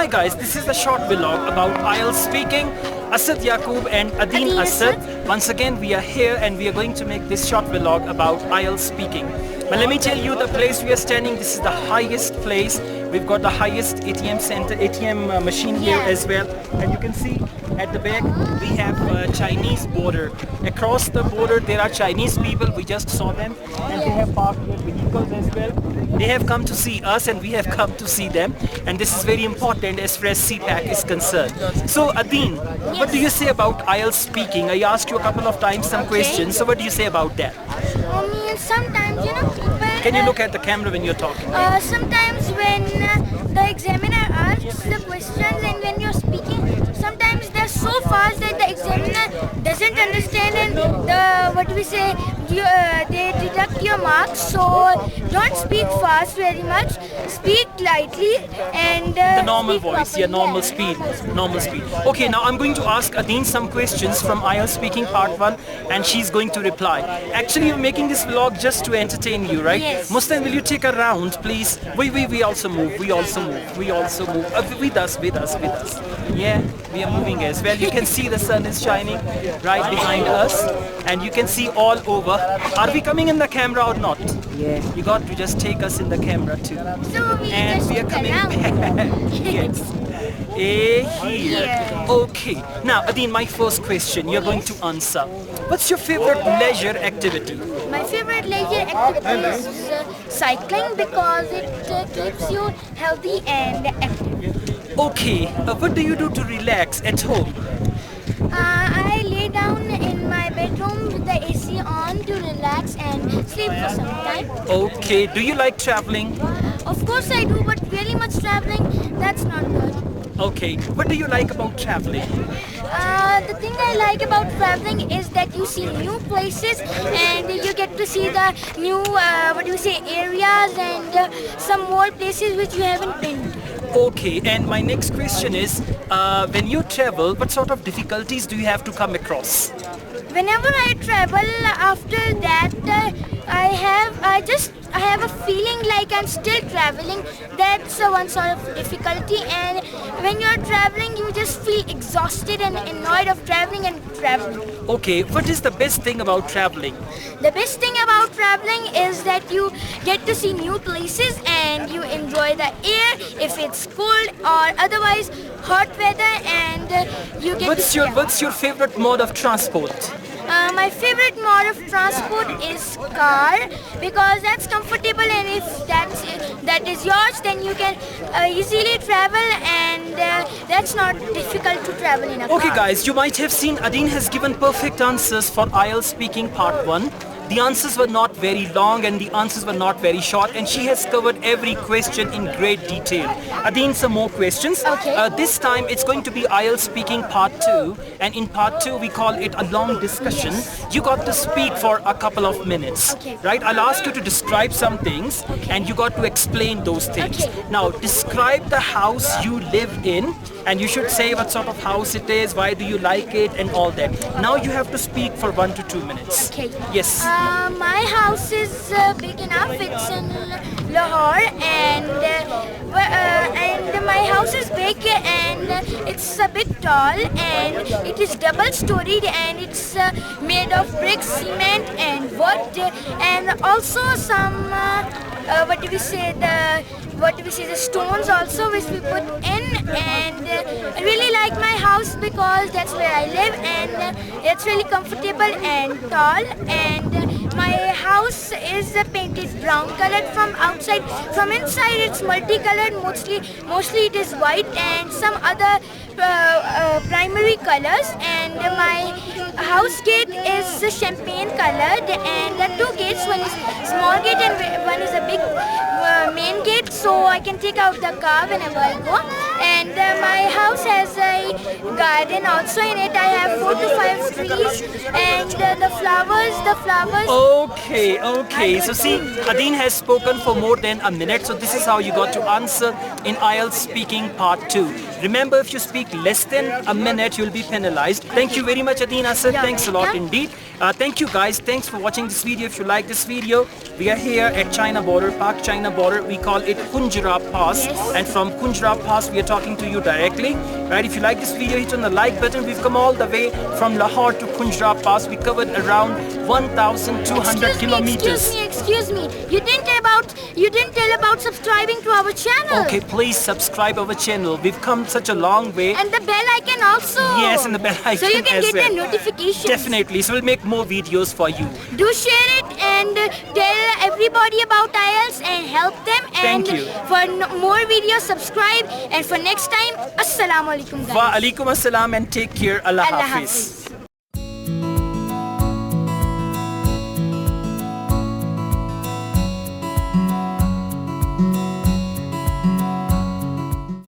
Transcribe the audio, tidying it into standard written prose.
Hi guys, this is a short vlog about IELTS speaking. Asad Yaqub and Adeen Asad. Once again we are here and we are going to make this short vlog about IELTS speaking. But let me tell you the place we are standing, this is the highest place. We've got the highest ATM center, ATM machine here as well. And you can see at the back we have a Chinese border. Across the border there are Chinese people, we just saw them, and they have parked their vehicles as well. They have come to see us and we have come to see them, and this is very important as far as CPAC is concerned. So Adeen, what do you say about IELTS speaking? I asked you a couple of times some questions, so what do you say about that? Sometimes, people... Can you look at the camera when you're talking? Sometimes when the examiner asks the questions and when you're speaking, sometimes they're so fast that the examiner doesn't understand, and they deduct your marks. So don't speak fast very much, speak lightly and the normal voice, normal speed. Okay, now I'm going to ask Adeen some questions from IELTS speaking part 1 and she's going to reply. Actually you're making this vlog just to entertain you, right? Yes. Mustan, will you take a round please? We also move. With us. Yeah, we are moving as well. You can see the sun is shining right behind us and you can see all over. Are we coming in the camera or not? Yeah. You got to just take us in the camera too. so we And just we are look coming around. back. Yes. Here. Okay. Now, Adeen, my first question you're going to answer. What's your favorite leisure activity? My favorite leisure activity is cycling because it keeps you healthy and active. Okay. What do you do to relax at home? I lay down in my bedroom with the AC on to relax and sleep for some time. Okay. Do you like traveling? Of course I do, but really much traveling, that's not good. Okay. What do you like about traveling? The thing I like about traveling is that you see new places and you get to see the new, areas and some more places which you haven't been to. Okay, and my next question is, when you travel, what sort of difficulties do you have to come across? Whenever I travel, after that, I have a feeling like I'm still traveling. That's one sort of difficulty, and when you're traveling, you just feel exhausted and annoyed of traveling and traveling. Okay, what is the best thing about traveling? The best thing about traveling is that you get to see new places and you enjoy the air if it's cold or otherwise hot weather, and you get What's your favorite mode of transport? My favorite mode of transport is car because that's comfortable, and if that is yours, then you can easily travel, and that's not difficult to travel in a car. Okay guys, you might have seen Adeen has given perfect answers for IELTS speaking part 1. The answers were not very long and the answers were not very short, and she has covered every question in great detail. Adeen, some more questions. Okay. This time it's going to be IELTS speaking part 2, and in part 2 we call it a long discussion. Yes. You got to speak for a couple of minutes. Okay. Right? I'll ask you to describe some things and you got to explain those things. Okay. Now describe the house you live in, and you should say what sort of house it is, why do you like it, and all that. Now you have to speak for 1 to 2 minutes. Okay. Yes. My house is big enough. It's in Lahore, and my house is big and it's a bit tall, and it is double-storied, and it's made of bricks, cement, and wood, and also some the stones also which we put in, and I really like my house because that's where I live, and it's really comfortable and tall, and my house is painted brown colored from outside. From inside it's multicolored, mostly it is white and some other primary colors, and my house gate is champagne colored, and the two gates, one is small gate and one is a big main gate, so I can take out the car whenever I go. And my house has a garden also in it. I have 4 to 5 trees, and the flowers. Okay. So see, Adeen has spoken for more than a minute. So this is how you got to answer in IELTS speaking part 2. Remember, if you speak less than a minute, you'll be penalized. Thank you very much, Adeen Asad. Thanks a lot indeed. Thank you guys. Thanks for watching this video. If you like this video, we are here at China border, Park China border. We call it Kunjra Pass. Yes. And from Kunjra Pass, we are talking to you directly. Right? If you like this video, hit on the like button. We've come all the way from Lahore to Kunjra Pass. We covered around 1,200 kilometers. Excuse me. You didn't tell about subscribing to our channel. Okay, please subscribe our channel. We've come such a long way. And the bell icon also. Yes, and the bell icon so you can as get well. the notifications. Definitely. So we'll make more videos for you. Do share it and tell everybody about IELTS and help them. And Thank you. For more videos, subscribe. And for next time, Assalamu alaikum guys. Wa alaikum assalam and take care. Allah Allah Hafiz. Hafiz.